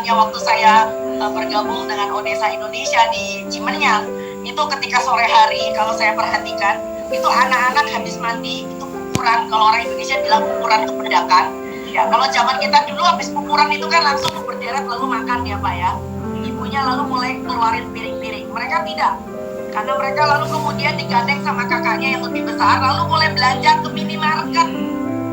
misalnya waktu saya bergabung dengan Odesa Indonesia di Cimenyan, itu ketika sore hari kalau saya perhatikan itu anak-anak habis mandi itu pupuran, kalau orang Indonesia bilang pupuran kepedakan ya. Kalau zaman kita dulu habis pupuran itu kan langsung berderet lalu makan ya Pak ya, ibunya lalu mulai keluarin piring-piring. Mereka tidak, karena mereka lalu kemudian digandeng sama kakaknya yang lebih besar lalu mulai belanja ke minimarket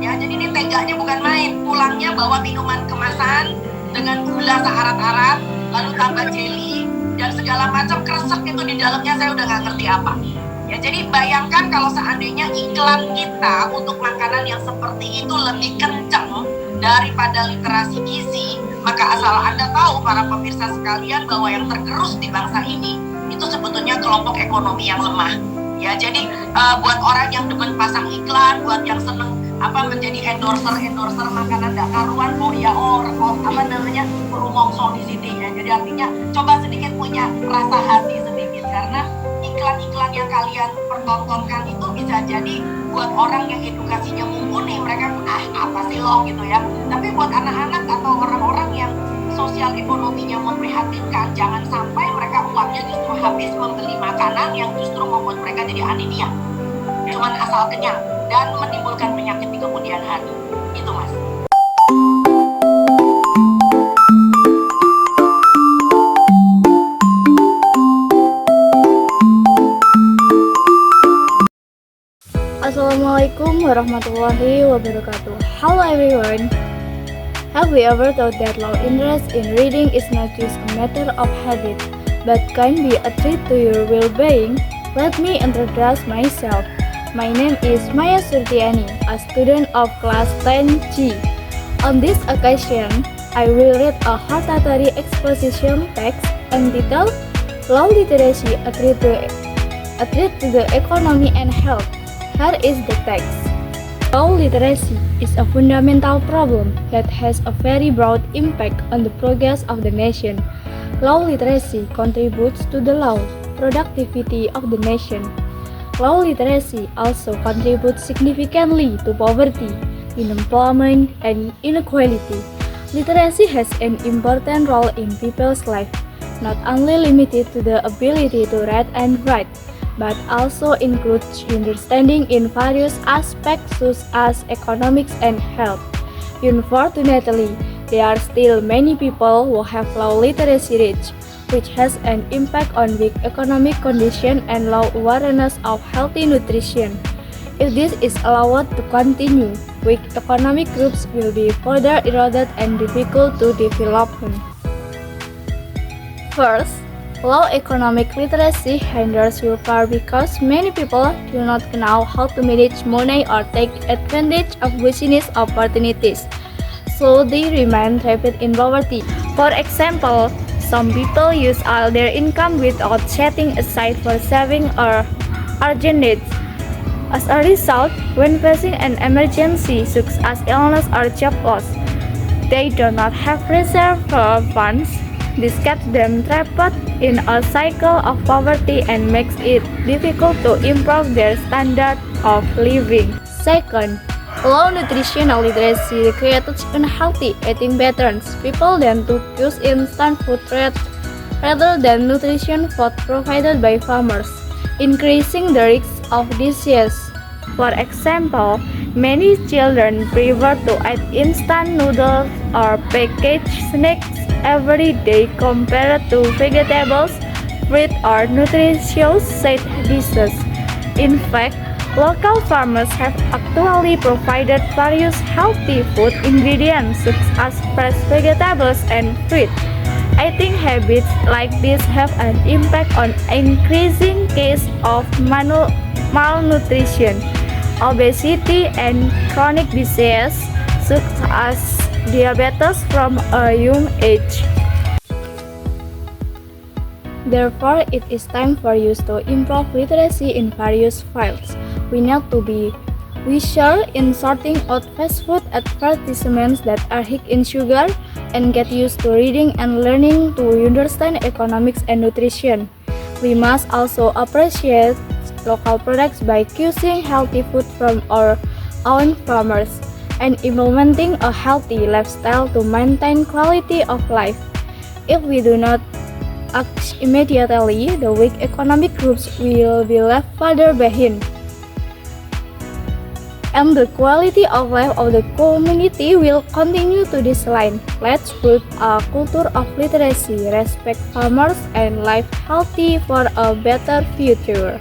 ya. Jadi ini teganya bukan main, pulangnya bawa minuman kemasan dengan gula searat-arat, lalu tambah jelly dan segala macam kresek itu di dalamnya, saya udah nggak ngerti apa. Ya, jadi bayangkan kalau seandainya iklan kita untuk makanan yang seperti itu lebih kencang daripada literasi gizi, maka asal Anda tahu para pemirsa sekalian bahwa yang tergerus di bangsa ini itu sebetulnya kelompok ekonomi yang lemah. Ya, jadi buat orang yang demen pasang iklan, buat yang seneng menjadi endorser makanan dak karuan, rumongso di sini ya. Jadi artinya coba sedikit punya rasa hati sedikit, karena iklan-iklan yang kalian pertontonkan itu bisa jadi buat orang yang edukasinya mumpuni, mereka apa sih lo gitu ya. Tapi buat anak-anak atau orang-orang yang sosial ekonominya memprihatinkan, jangan sampai mereka uangnya justru habis membeli makanan yang justru membuat mereka jadi anemia, cuman asal kenyang dan menimbulkan penyakit di kemudian hari. Itu Mas. Assalamualaikum warahmatullahi wabarakatuh. Hello everyone. Have you ever thought that low interest in reading is not just a matter of habit, but can be a threat to your well-being? Let me introduce myself. My name is Maya Surtiani, a student of class 10G. On this occasion, I will read a hortatory exposition text entitled Low Literacy, a Threat to the Economy and Health. Here is the text. Low literacy is a fundamental problem that has a very broad impact on the progress of the nation. Low literacy contributes to the low productivity of the nation. Low literacy also contributes significantly to poverty, unemployment, and inequality. Literacy has an important role in people's life, not only limited to the ability to read and write, but also includes understanding in various aspects such as economics and health. Unfortunately, there are still many people who have low literacy rate, which has an impact on weak economic condition and low awareness of healthy nutrition. If this is allowed to continue, weak economic groups will be further eroded and difficult to develop. First, low economic literacy hinders welfare because many people do not know how to manage money or take advantage of business opportunities, so they remain trapped in poverty. For example, some people use all their income without setting aside for saving or urgent needs. As a result, when facing an emergency such as illness or job loss, they do not have reserve funds. This keeps them trapped in a cycle of poverty and makes it difficult to improve their standard of living. Second, low nutritional literacy creates unhealthy eating patterns. People tend to choose instant food rather than nutrition food provided by farmers, increasing the risk of disease. For example, many children prefer to eat instant noodles or packaged snacks every day compared to vegetables, fruit, or nutritious side dishes. In fact, local farmers have actually provided various healthy food ingredients such as fresh vegetables and fruit. Eating habits like this have an impact on increasing cases of malnutrition, obesity, and chronic disease such as diabetes from a young age. Therefore, it is time for us to improve literacy in various fields. We need to be wiser in sorting out fast food advertisements that are high in sugar and get used to reading and learning to understand economics and nutrition. We must also appreciate local products by choosing healthy food from our own farmers and implementing a healthy lifestyle to maintain quality of life. If we do not act immediately, the weak economic groups will be left further behind, and the quality of life of the community will continue to decline. Let's build a culture of literacy, respect farmers, and live healthy for a better future.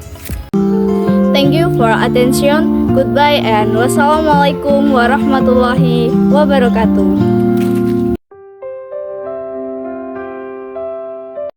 Thank you for attention. Goodbye and wassalamualaikum warahmatullahi wabarakatuh.